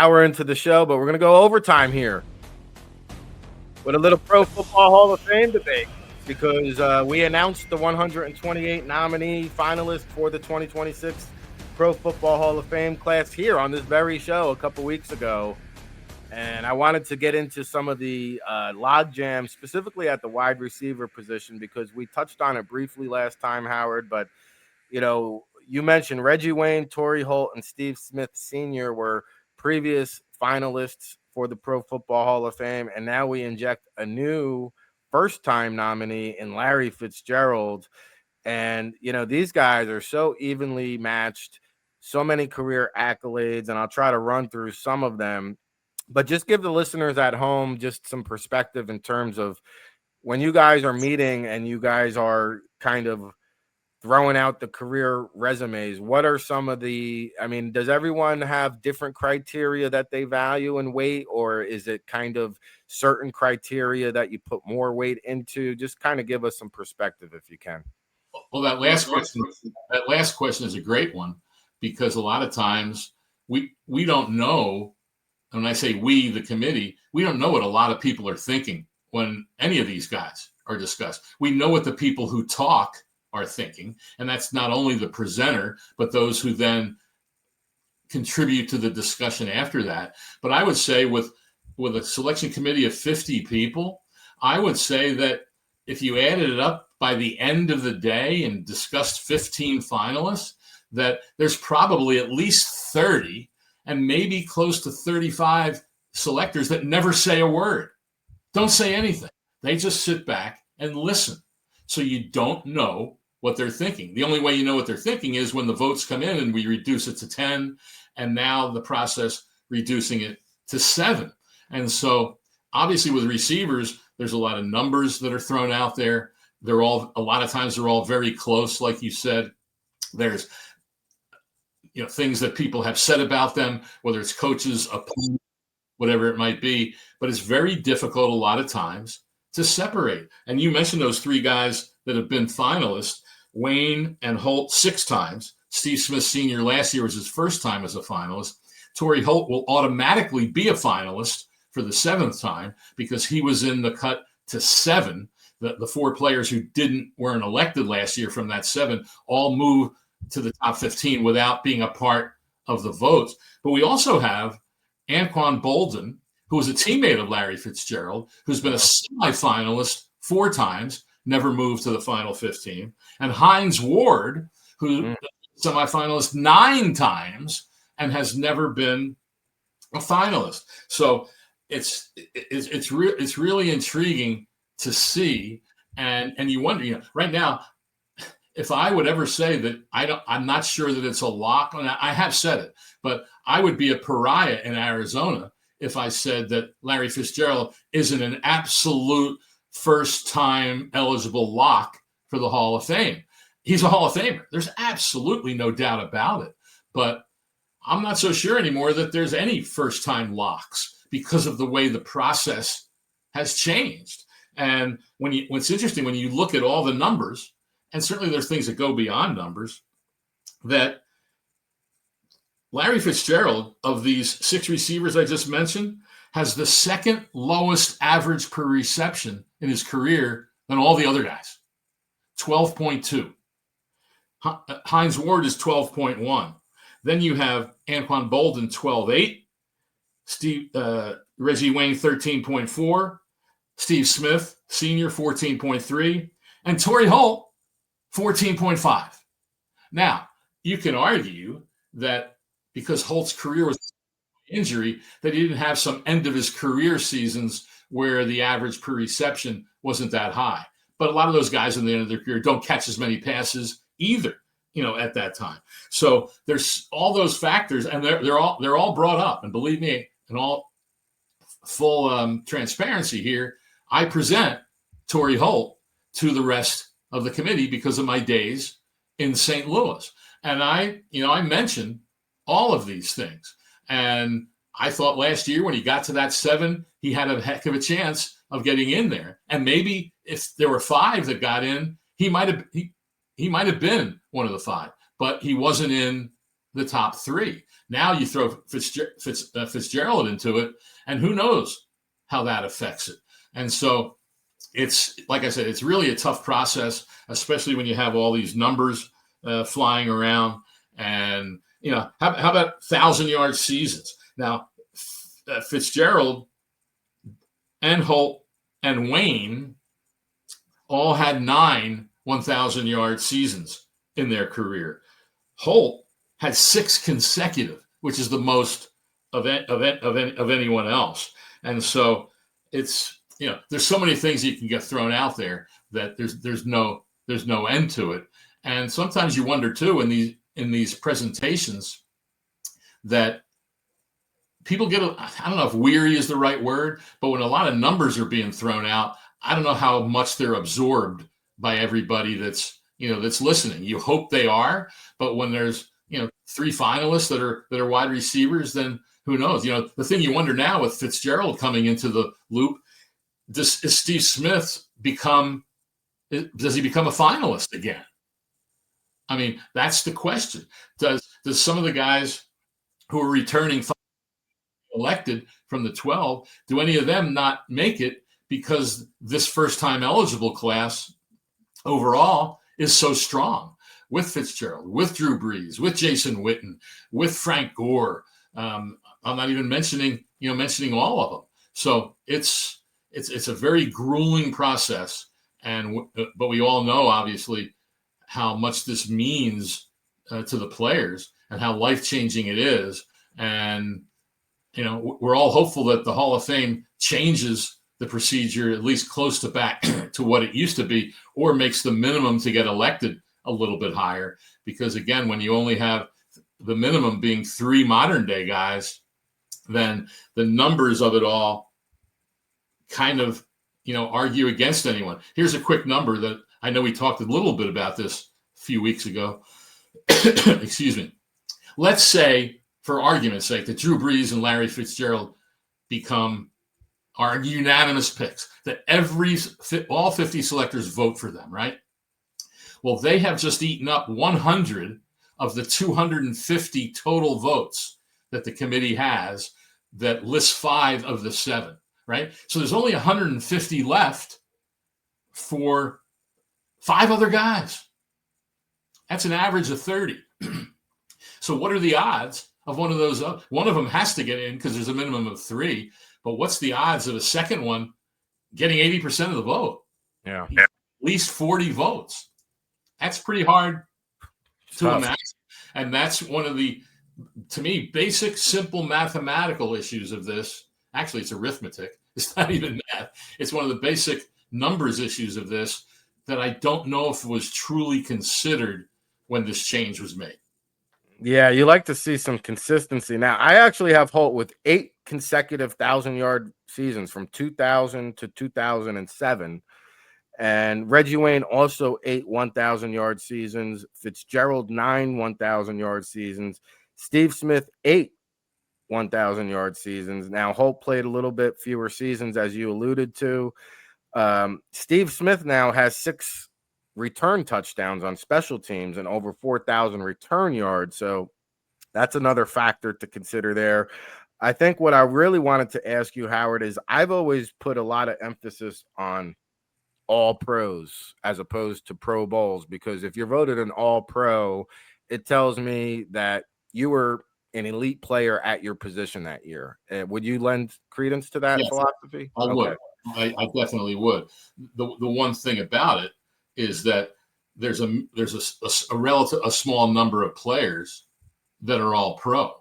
hour into the show, but we're going to go overtime here with a little Pro Football Hall of Fame debate because we announced the 128 nominee finalists for the 2026 Pro Football Hall of Fame class here on this very show a couple weeks ago. And I wanted to get into some of the logjam, specifically at the wide receiver position, because we touched on it briefly last time, Howard. But, you mentioned Reggie Wayne, Torrey Holt, and Steve Smith Sr. were previous finalists for the Pro Football Hall of Fame. And now we inject a new first-time nominee in Larry Fitzgerald. And, these guys are so evenly matched, so many career accolades, and I'll try to run through some of them. But just give the listeners at home just some perspective in terms of when you guys are meeting and you guys are kind of throwing out the career resumes. What are some of does everyone have different criteria that they value and weight, or is it kind of certain criteria that you put more weight into? Just kind of give us some perspective if you can. Well, that last question is a great one, because a lot of times we don't know. When I say we, the committee, we don't know what a lot of people are thinking when any of these guys are discussed. We know what the people who talk are thinking, and that's not only the presenter, but those who then contribute to the discussion after that. But I would say with a selection committee of 50 people, I would say that if you added it up by the end of the day and discussed 15 finalists, that there's probably at least 30 and maybe close to 35 selectors that never say a word, don't say anything. They just sit back and listen. So you don't know what they're thinking. The only way you know what they're thinking is when the votes come in and we reduce it to 10, and now the process reducing it to 7. And so obviously with receivers, there's a lot of numbers that are thrown out there. A lot of times they're all very close, like you said. There's things that people have said about them, whether it's coaches, opponents, whatever it might be. But it's very difficult a lot of times to separate. And you mentioned those 3 guys that have been finalists, Wayne and Holt 6 times. Steve Smith Sr. last year was his first time as a finalist. Torrey Holt will automatically be a finalist for the 7th time because he was in the cut to 7. The 4 players who weren't elected last year from that 7 all move to the top 15 without being a part of the votes. But we also have Anquan Boldin, who was a teammate of Larry Fitzgerald, who's been a semifinalist 4 times, never moved to the final 15, and Hines Ward, who semifinalist 9 times and has never been a finalist. So it's really intriguing to see, and you wonder, right now, if I would ever say that I'm not sure that it's a lock, and I have said it, but I would be a pariah in Arizona if I said that Larry Fitzgerald isn't an absolute first-time eligible lock for the Hall of Fame. He's a Hall of Famer. There's absolutely no doubt about it. But I'm not so sure anymore that there's any first-time locks because of the way the process has changed. And what's interesting, when you look at all the numbers, and certainly there's things that go beyond numbers, that Larry Fitzgerald, of these 6 receivers I just mentioned, has the 2nd lowest average per reception in his career than all the other guys, 12.2. Hines Ward is 12.1. Then you have Anquan Boldin, 12.8. Reggie Wayne, 13.4. Steve Smith Sr., 14.3. And Torrey Holt, 14.5. Now, you can argue that because Holt's career was injury, that he didn't have some end of his career seasons where the average per reception wasn't that high. But a lot of those guys in the end of their career don't catch as many passes either, at that time. So there's all those factors, and they're all brought up. And believe me, in all full transparency here, I present Torrey Holt to the rest of the committee because of my days in St. Louis. And I mentioned all of these things. And I thought last year when he got to that 7, he had a heck of a chance of getting in there. And maybe if there were 5 that got in, he might have been one of the 5, but he wasn't in the top 3. Now you throw Fitzgerald into it, and who knows how that affects it. And so it's, like I said, it's really a tough process, especially when you have all these numbers flying around. And, how about 1,000-yard seasons? Now, Fitzgerald and Holt and Wayne all had 9 1,000-yard seasons in their career. Holt had 6 consecutive, which is the most of anyone else. And so it's, there's so many things you can get thrown out there that there's no end to it. And sometimes you wonder too in these presentations that people get, I don't know if weary is the right word, but when a lot of numbers are being thrown out, I don't know how much they're absorbed by everybody that's listening. You hope they are, but when there's, 3 finalists that are wide receivers, then who knows? The thing you wonder now with Fitzgerald coming into the loop, is Steve Smith does he become a finalist again? I mean, that's the question. Does some of the guys who are returning elected from the 12, do any of them not make it because this first-time eligible class overall is so strong with Fitzgerald, with Drew Brees, with Jason Witten, with Frank Gore? I'm not even mentioning all of them. So it's a very grueling process, but we all know obviously how much this means to the players and how life-changing it is. And we're all hopeful that the Hall of Fame changes the procedure at least close to back to what it used to be, or makes the minimum to get elected a little bit higher. Because again, when you only have the minimum being 3 modern day guys, then the numbers of it all kind of, argue against anyone. Here's a quick number that I know we talked a little bit about this a few weeks ago. Excuse me. Let's say, for argument's sake, that Drew Brees and Larry Fitzgerald become our unanimous picks, that all 50 selectors vote for them, right? Well, they have just eaten up 100 of the 250 total votes that the committee has that lists 5 of the 7, right? So there's only 150 left for 5 other guys. That's an average of 30. So what are the odds of one of those? One of them has to get in because there's a minimum of 3. But what's the odds of a second one getting 80% of the vote? Yeah. At least 40 votes. That's pretty hard to imagine. And that's one of the, to me, basic, simple mathematical issues of this. Actually, it's arithmetic. It's not even math. It's one of the basic numbers issues of this that I don't know if was truly considered when this change was made. Yeah, you like to see some consistency. Now, I actually have Holt with 8 consecutive 1,000-yard seasons from 2000 to 2007. And Reggie Wayne also 8 1,000-yard seasons. Fitzgerald 9 1,000-yard seasons. Steve Smith 8 1,000-yard seasons. Now, Holt played a little bit fewer seasons, as you alluded to. Steve Smith now has 6 return touchdowns on special teams and over 4,000 return yards. So that's another factor to consider there. I think what I really wanted to ask you, Howard, is I've always put a lot of emphasis on all pros as opposed to pro bowls, because if you're voted an all pro, it tells me that you were an elite player at your position that year. Would you lend credence to that philosophy? I would. I definitely would. The one thing about it is that there's a small number of players that are all pro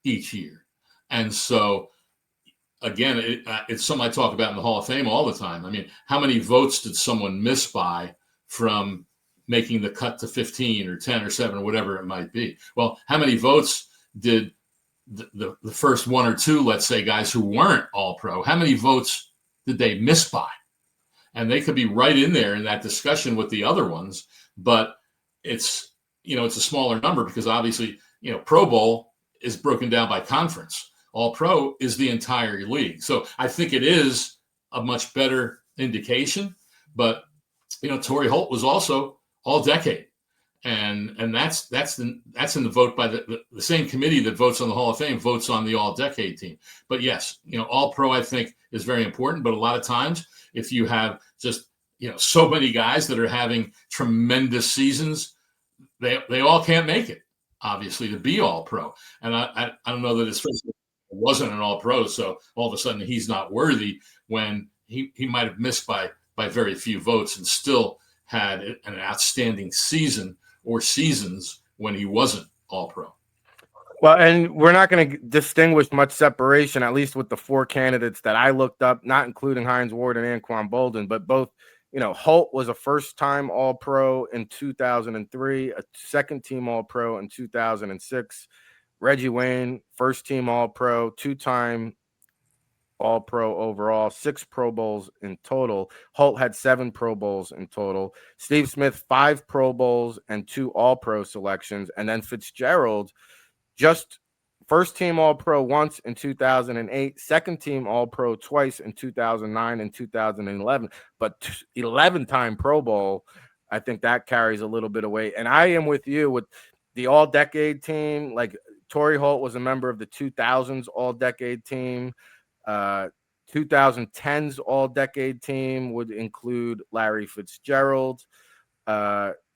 each year. And so again, it's something I talk about in the Hall of Fame all the time. I mean, how many votes did someone miss by from making the cut to 15 or 10 or 7 or whatever it might be? Well, how many votes did the first 1 or 2, let's say, guys who weren't all pro, how many votes did they miss by? And they could be right in there in that discussion with the other ones, but it's a smaller number because obviously, Pro Bowl is broken down by conference. All pro is the entire league. So I think it is a much better indication, but Torrey Holt was also all decade. and that's in the vote by the same committee that votes on the Hall of Fame votes on the All-Decade team. But yes, All-Pro I think is very important. But a lot of times, if you have just so many guys that are having tremendous seasons, they all can't make it, obviously, to be All-Pro. And I don't know that his first wasn't an All-Pro, so all of a sudden he's not worthy when he might have missed by very few votes and still had an outstanding season or seasons when he wasn't All-Pro. Well, and we're not going to distinguish much separation, at least with the four candidates that I looked up, not including Hines Ward and Anquan Boldin, but both, Holt was a first-time All-Pro in 2003, a second-team All-Pro in 2006. Reggie Wayne, first-team All-Pro, two-time All-Pro overall, 6 Pro Bowls in total. Holt had 7 Pro Bowls in total. Steve Smith, 5 Pro Bowls and 2 All-Pro selections. And then Fitzgerald, just first-team All-Pro once in 2008, second-team All-Pro twice in 2009 and 2011, but 11-time Pro Bowl. I think that carries a little bit of weight. And I am with you with the All-Decade team. Like, Torrey Holt was a member of the 2000s All-Decade team. 2010's All-Decade team would include Larry Fitzgerald.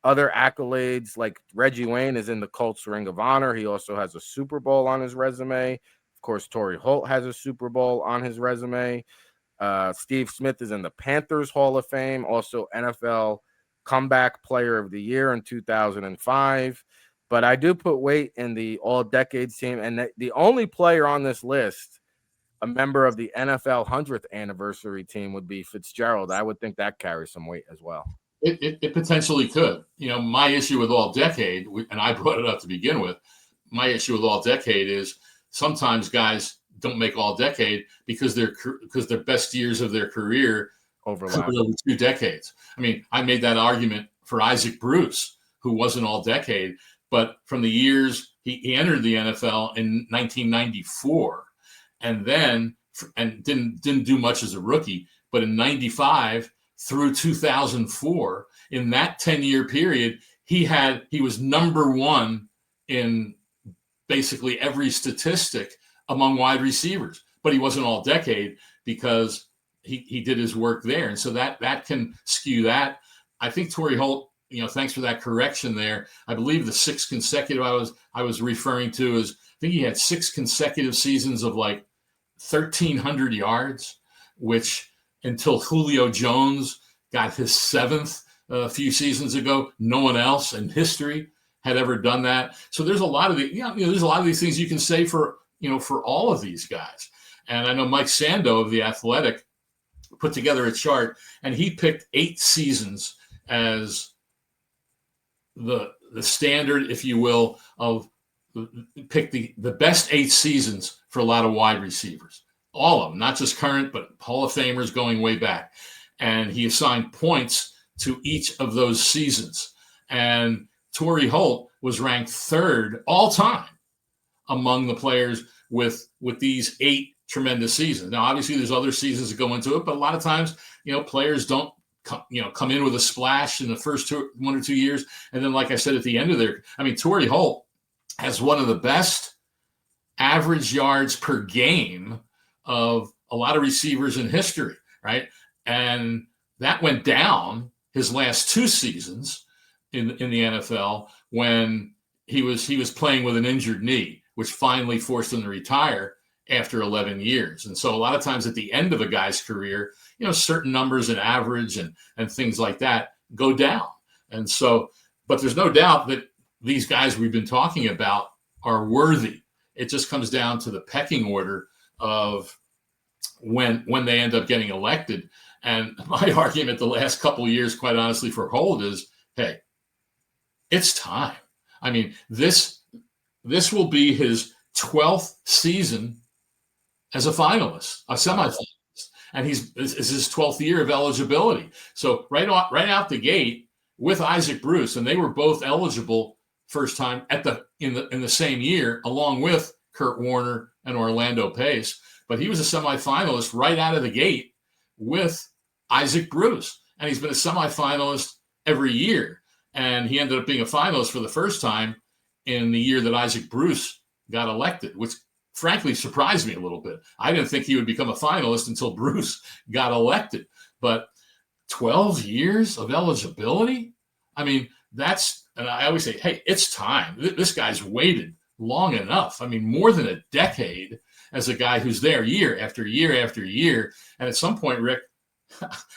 Other accolades like Reggie Wayne is in the Colts Ring of Honor. He also has a Super Bowl on his resume. Of course, Torrey Holt has a Super Bowl on his resume. Steve Smith is in the Panthers Hall of Fame, also NFL Comeback Player of the Year in 2005. But I do put weight in the All-Decades team, and the only player on this list, a member of the NFL 100th anniversary team, would be Fitzgerald. I would think that carries some weight as well. It potentially could. My issue with All-Decade, and I brought it up to begin with, my issue with All-Decade is sometimes guys don't make All-Decade because their best years of their career overlap over 2 decades. I mean, I made that argument for Isaac Bruce, who wasn't All-Decade, but from the years he entered the NFL in 1994, and didn't do much as a rookie, but in 95 through 2004, in that 10-year period, he was number 1 in basically every statistic among wide receivers, but he wasn't All-Decade because he did his work there. And so that can skew that. I think Torrey Holt, thanks for that correction there. I believe the 6 consecutive I was referring to is, I think he had 6 consecutive seasons of like 1,300 yards, which until Julio Jones got his 7th a few seasons ago, no one else in history had ever done that. So there's a lot of there's a lot of these things you can say for all of these guys. And I know Mike Sando of The Athletic put together a chart, and he picked 8 seasons as the standard, if you will, of pick the best 8 seasons for a lot of wide receivers. All of them, not just current, but Hall of Famers going way back. And he assigned points to each of those seasons. And Torrey Holt was ranked 3rd all time among the players with these 8 tremendous seasons. Now, obviously, there's other seasons that go into it, but a lot of times, players don't come in with a splash in the first 1 or 2 years. And then, like I said, at the end of Torrey Holt has one of the best average yards per game of a lot of receivers in history, right? And that went down his last 2 seasons in the NFL when he was playing with an injured knee, which finally forced him to retire after 11 years. And so a lot of times at the end of a guy's career, certain numbers and average and things like that go down. And so, but there's no doubt that these guys we've been talking about are worthy. It just comes down to the pecking order of when they end up getting elected. And my argument the last couple of years, quite honestly, for Holt is, hey, it's time. I mean, this will be his 12th season as a finalist, a semifinalist, and it's his 12th year of eligibility. So right out the gate with Isaac Bruce, and they were both eligible first time in the same year, along with Kurt Warner and Orlando Pace. But he was a semifinalist right out of the gate with Isaac Bruce, and he's been a semifinalist every year. And he ended up being a finalist for the first time in the year that Isaac Bruce got elected, which frankly surprised me a little bit. I didn't think he would become a finalist until Bruce got elected. But 12 years of eligibility? I mean, and I always say, hey, it's time. This guy's waited long enough. I mean, more than a decade as a guy who's there year after year after year. And at some point, Rick,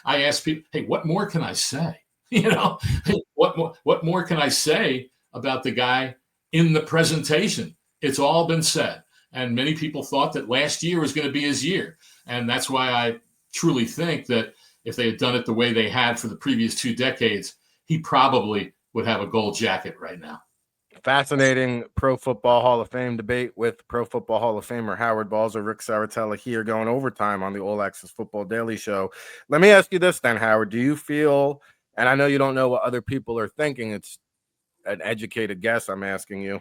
I ask people, hey, what more can I say? What more can I say about the guy in the presentation? It's all been said. And many people thought that last year was going to be his year. And that's why I truly think that if they had done it the way they had for the previous 2 decades, he probably would have a gold jacket right now. Fascinating Pro Football Hall of Fame debate with Pro Football Hall of Famer Howard Balzer, Ric Serritella here going overtime on the All Access Football Daily Show. Let me ask you this then, Howard. Do you feel, and I know you don't know what other people are thinking, it's an educated guess I'm asking you,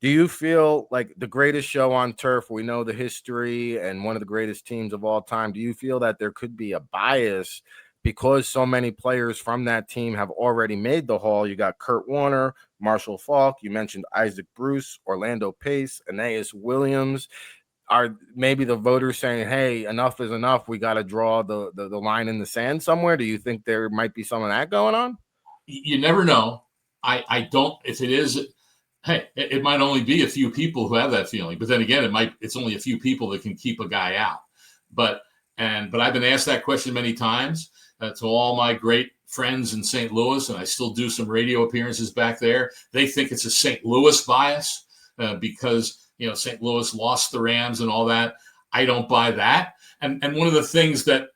do you feel like the greatest show on turf, we know the history and one of the greatest teams of all time, do you feel that there could be a bias because so many players from that team have already made the Hall? You got Kurt Warner, Marshall Faulk, you mentioned Isaac Bruce, Orlando Pace, Aeneas Williams. Are maybe the voters saying, hey, enough is enough, we got to draw the line in the sand somewhere? Do you think there might be some of that going on? You never know. I don't, if it is, hey, it might only be a few people who have that feeling, but then again, it's only a few people that can keep a guy out. But I've been asked that question many times to all my great friends in St. Louis, and I still do some radio appearances back there. They think it's a St. Louis bias because, St. Louis lost the Rams and all that. I don't buy that. And one of the things that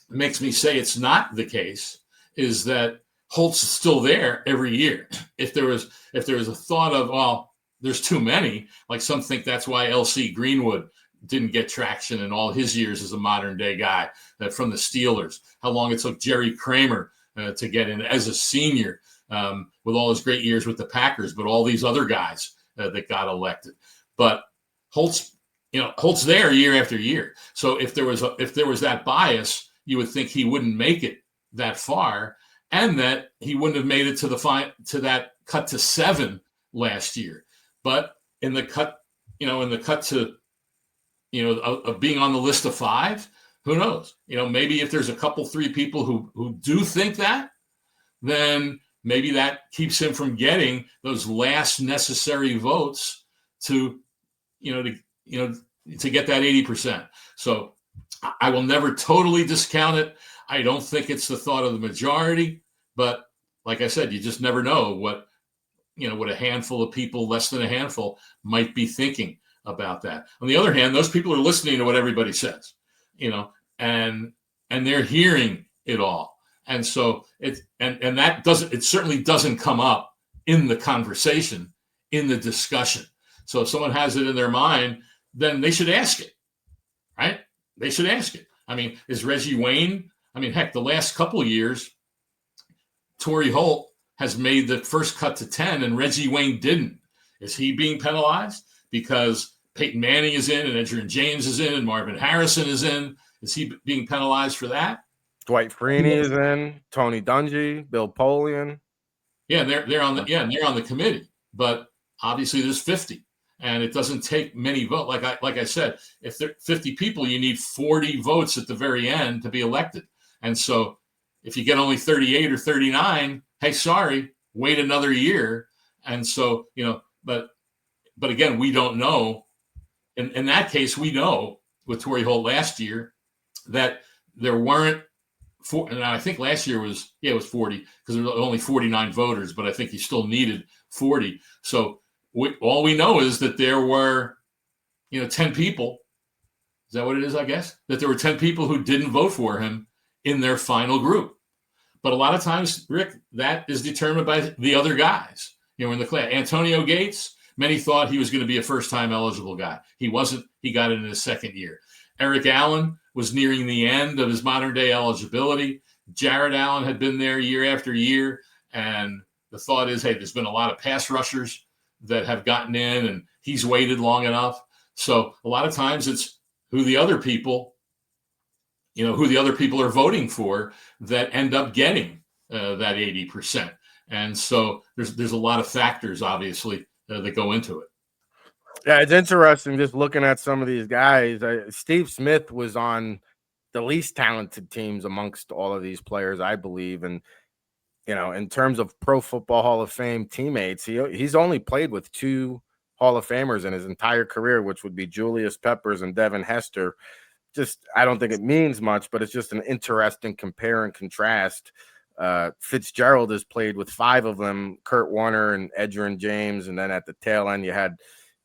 makes me say it's not the case is that Holtz is still there every year. If there was a thought of, well, there's too many, like some think that's why L.C. Greenwood didn't get traction in all his years as a modern day guy from the Steelers, how long it took Jerry Kramer to get in as a senior with all his great years with the Packers, but all these other guys that got elected. But Holtz there year after year. So if there was that bias, you would think he wouldn't make it that far, and that he wouldn't have made it to that cut to 7 last year. But in the cut to of being on the list of 5, who knows? Maybe if there's a couple, 3 people who do think that, then maybe that keeps him from getting those last necessary votes to get that 80%. So I will never totally discount it. I don't think it's the thought of the majority, but like I said, you just never know what a handful of people, less than a handful, might be thinking about that. On the other hand, those people are listening to what everybody says, and they're hearing it all. And so it certainly doesn't come up in the conversation, in the discussion. So if someone has it in their mind, then they should ask it, right? They should ask it. I mean, is Reggie Wayne? I mean, heck, the last couple of years, Torrey Holt has made the first cut to 10 and Reggie Wayne didn't. Is he being penalized because Peyton Manning is in and Edgerrin James is in and Marvin Harrison is in? Is he being penalized for that? Dwight Freeney is in, Tony Dungy, Bill Polian. Yeah, they're on the committee, but obviously there's 50. And it doesn't take many votes. Like I said, if there are 50 people, you need 40 votes at the very end to be elected. And so if you get only 38 or 39, hey, sorry, wait another year. And so, but again, we don't know. In that case, we know with Torrey Holt last year that there weren't and I think last year it was 40 because there were only 49 voters, but I think he still needed 40. So all we know is that there were, 10 people. Is that what it is? I guess that there were 10 people who didn't vote for him in their final group. But a lot of times, Rick, that is determined by the other guys, in the class. Antonio Gates, many thought he was going to be a first-time eligible guy. He wasn't. He got it in his second year. Eric Allen was nearing the end of his modern-day eligibility. Jared Allen had been there year after year. And the thought is, hey, there's been a lot of pass rushers that have gotten in, and he's waited long enough. So a lot of times it's who the other people are voting for that end up getting that 80%. And so there's a lot of factors, obviously, that go into it. Yeah, it's interesting just looking at some of these guys. Steve Smith was on the least talented teams amongst all of these players, I believe. And, in terms of Pro Football Hall of Fame teammates, he's only played with 2 Hall of Famers in his entire career, which would be Julius Peppers and Devin Hester. I don't think it means much, but it's just an interesting compare and contrast. Fitzgerald has played with 5 of them, Kurt Warner and Edgerrin James. And then at the tail end, you had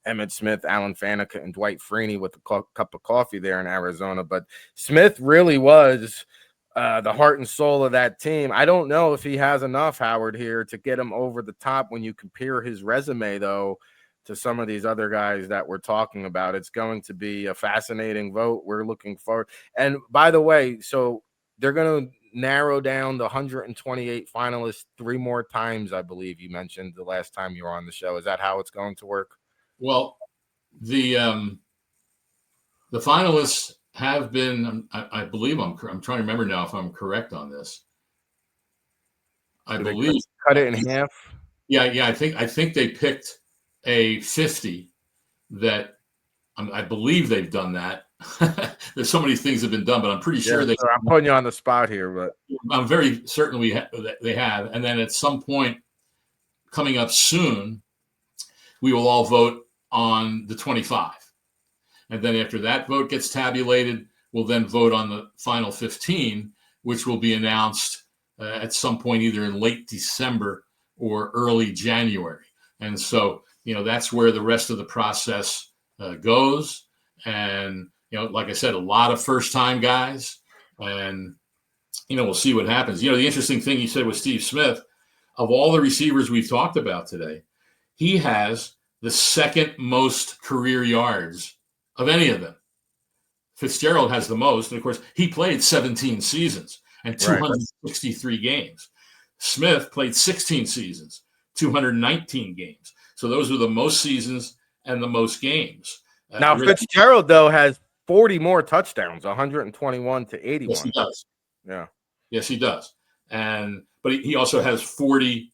Emmitt Smith, Alan Faneca, and Dwight Freeney with a cup of coffee there in Arizona. But Smith really was the heart and soul of that team. I don't know if he has enough, Howard, here to get him over the top when you compare his resume, though, to some of these other guys that we're talking about. It's going to be a fascinating vote. We're looking forward. And by the way, so they're going to narrow down the 128 finalists 3 more times, I believe you mentioned the last time you were on the show. Is that how it's going to work? Well, the finalists have been, I believe I'm trying to remember now if I'm correct on this. I believe cut it in half. Yeah. I think they picked a 50 that I believe they've done that. There's so many things that have been done, but I'm pretty sure I'm putting you on the spot here, but I'm very certain they have. And then at some point coming up soon, we will all vote on the 25. And then after that vote gets tabulated, we'll then vote on the final 15, which will be announced at some point either in late December or early January. And so, that's where the rest of the process goes. And, like I said, a lot of first-time guys. And, we'll see what happens. The interesting thing you said with Steve Smith, of all the receivers we've talked about today, he has the second most career yards of any of them. Fitzgerald has the most. And, of course, he played 17 seasons and 263 games. Smith played 16 seasons, 219 games. So those are the most seasons and the most games. Now, Fitzgerald, though, has 40 more touchdowns, 121 to 81. Yes, he does. Yeah. Yes, he does. But he also has 40.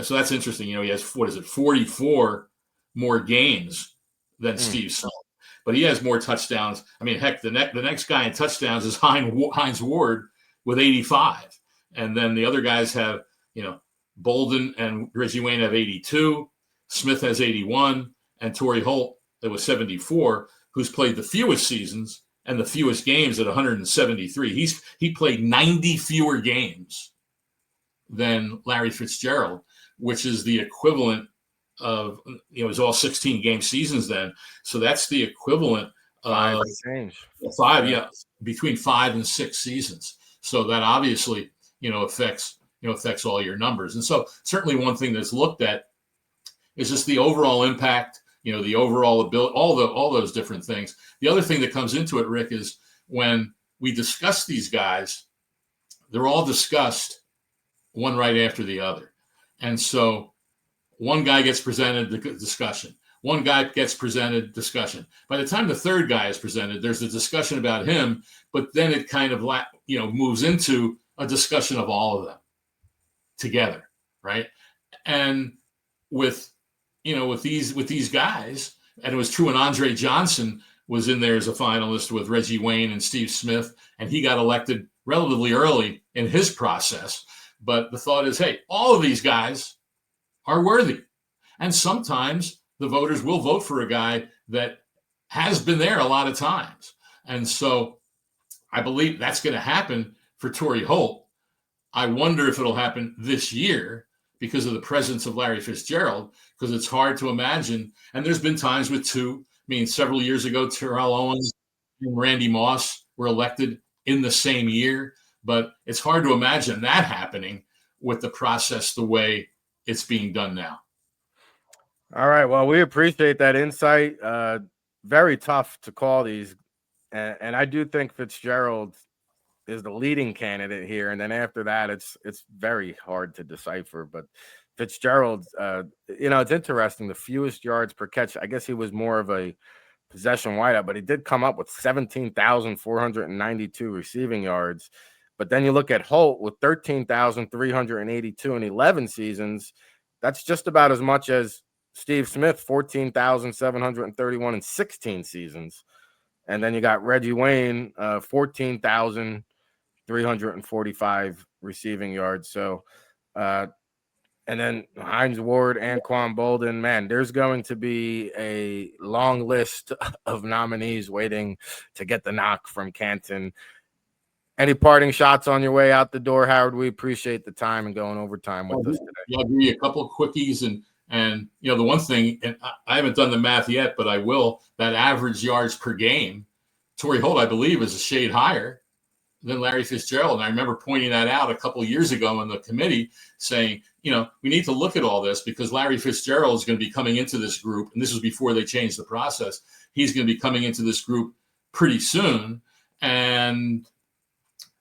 So that's interesting. He has, 44 more games than Steve Smith. But he has more touchdowns. I mean, heck, the next guy in touchdowns is Hines Ward with 85. And then the other guys have, Bolden and Reggie Wayne have 82. Smith has 81. And Torrey Holt, that was 74, who's played the fewest seasons and the fewest games at 173. He played 90 fewer games than Larry Fitzgerald, which is the equivalent of, it was all 16 game seasons then. So that's the equivalent of between 5 and 6 seasons. So that obviously, affects all your numbers. And so certainly one thing that's looked at is just the overall impact, the overall ability, all those different things. The other thing that comes into it, Rick, is when we discuss these guys, they're all discussed one right after the other. And so one guy gets presented, the discussion. One guy gets presented, discussion. By the time the third guy is presented, there's a discussion about him, but then it kind of moves into a discussion of all of them together, right? And with these guys, and it was true when Andre Johnson was in there as a finalist with Reggie Wayne and Steve Smith, and he got elected relatively early in his process. But the thought is, hey, all of these guys are worthy. And sometimes the voters will vote for a guy that has been there a lot of times. And so I believe that's going to happen for Torrey Holt. I wonder if it'll happen this year because of the presence of Larry Fitzgerald, because it's hard to imagine. And there's been times with two. I mean, several years ago, Terrell Owens and Randy Moss were elected in the same year. But it's hard to imagine that happening with the process the way it's being done now. All right. Well, we appreciate that insight. Very tough to call these. And I do think Fitzgerald is the leading candidate here. And then after that, it's very hard to decipher. But Fitzgerald, it's interesting. The fewest yards per catch. I guess he was more of a possession wideout, but he did come up with 17,492 receiving yards. But then you look at Holt with 13,382 in 11 seasons. That's just about as much as Steve Smith, 14,731 in 16 seasons. And then you got Reggie Wayne, 14,345 receiving yards. So, and then Hines Ward, Anquan Bolden, man, there's going to be a long list of nominees waiting to get the knock from Canton. Any parting shots on your way out the door, Howard? We appreciate the time and going overtime with us today. Yeah, I'll give you a couple of quickies. And you know, the one thing, and I haven't done the math yet, but I will, that average yards per game, Torrey Holt, I believe, is a shade higher than Larry Fitzgerald. And I remember pointing that out a couple of years ago in the committee, saying, you know, we need to look at all this because Larry Fitzgerald is going to be coming into this group. And this was before they changed the process. He's going to be coming into this group pretty soon. And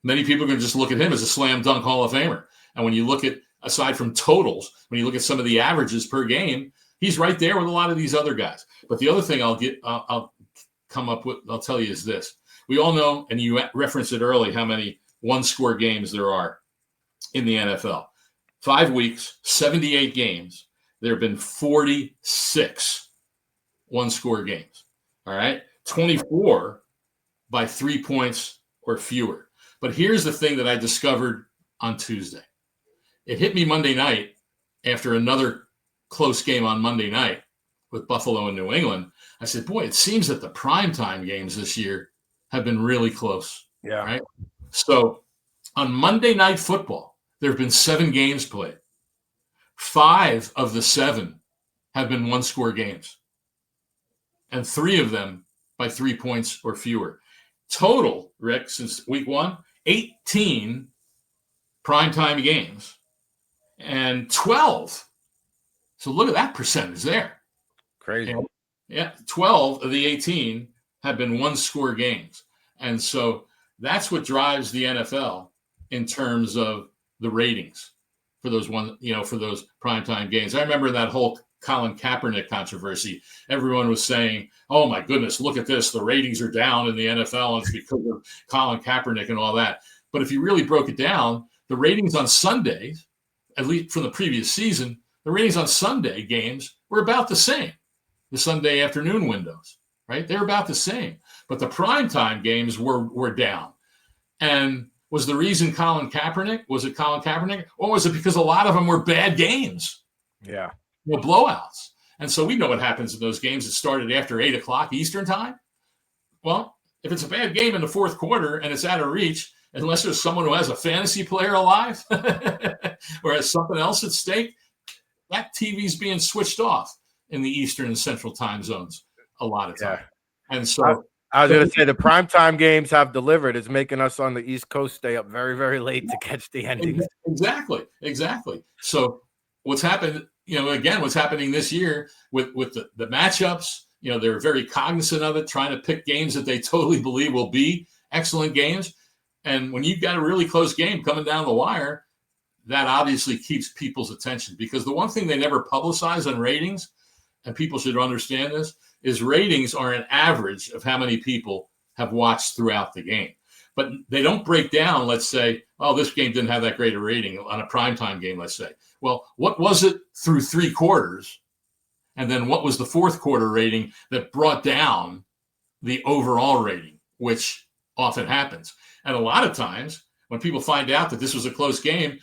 many people are going to just look at him as a slam dunk Hall of Famer. And when you look at, aside from totals, when you look at some of the averages per game, he's right there with a lot of these other guys. But the other thing I'll come up with, I'll tell you is this. We all know, and you referenced it early, how many one-score games there are in the NFL. 5 weeks, 78 games. There have been 46 one-score games. All right? 24 by 3 points or fewer. But here's the thing that I discovered on Tuesday. It hit me Monday night after another close game on Monday night with Buffalo and New England. I said, boy, it seems that the primetime games this year have been really close. Yeah. Right. So on Monday Night Football, there have been 7 games played. 5 of the 7 have been one-score games, and 3 of them by 3 points or fewer. Total, Rick, since week 1, 18 primetime games and 12. So look at that percentage there. Crazy. And, yeah, 12 of the 18 have been one-score games. And so that's what drives the NFL in terms of the ratings for those for those primetime games. I remember that whole Colin Kaepernick controversy. Everyone was saying, oh my goodness, look at this. The ratings are down in the NFL and it's because of Colin Kaepernick and all that. But if you really broke it down, the ratings on Sundays, at least from the previous season, the ratings on Sunday games were about the same. The Sunday afternoon windows, right? They're about the same. But the primetime games were down. And was the reason Colin Kaepernick? Was it Colin Kaepernick? Or was it because a lot of them were bad games? Yeah. Blowouts. And so we know what happens in those games that started after 8 o'clock Eastern time. Well, if it's a bad game in the fourth quarter and it's out of reach, unless there's someone who has a fantasy player alive or has something else at stake, that TV's being switched off in the Eastern and Central time zones a lot of time. Yeah. And so I was going to say the primetime games have delivered. It's making us on the East Coast stay up very, very late to catch the endings. Exactly. So what's happened, again, what's happening this year with the matchups, they're very cognizant of it, trying to pick games that they totally believe will be excellent games. And when you've got a really close game coming down the wire, that obviously keeps people's attention, because the one thing they never publicize on ratings, and people should understand this, is ratings are an average of how many people have watched throughout the game. But they don't break down, let's say, oh, this game didn't have that great a rating on a primetime game, let's say. Well, what was it through 3 quarters? And then what was the fourth quarter rating that brought down the overall rating, which often happens. And a lot of times when people find out that this was a close game,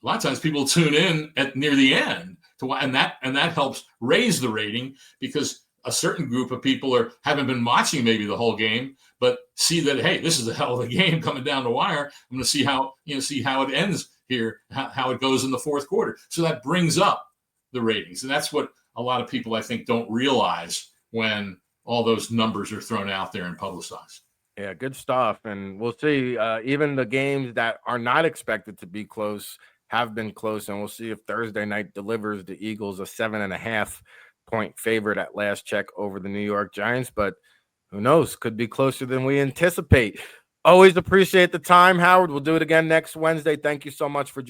a lot of times people tune in at near the end and that helps raise the rating, because a certain group of people haven't been watching maybe the whole game, but see that, hey, this is a hell of a game coming down the wire. I'm going to see how it ends here, how it goes in the fourth quarter. So that brings up the ratings. And that's what a lot of people, I think, don't realize when all those numbers are thrown out there and publicized. Yeah, good stuff. And we'll see. Even the games that are not expected to be close have been close. And we'll see if Thursday night delivers. The Eagles a 7.5-point favorite at last check over the New York Giants. But who knows? Could be closer than we anticipate. Always appreciate the time, Howard. We'll do it again next Wednesday. Thank you so much for joining.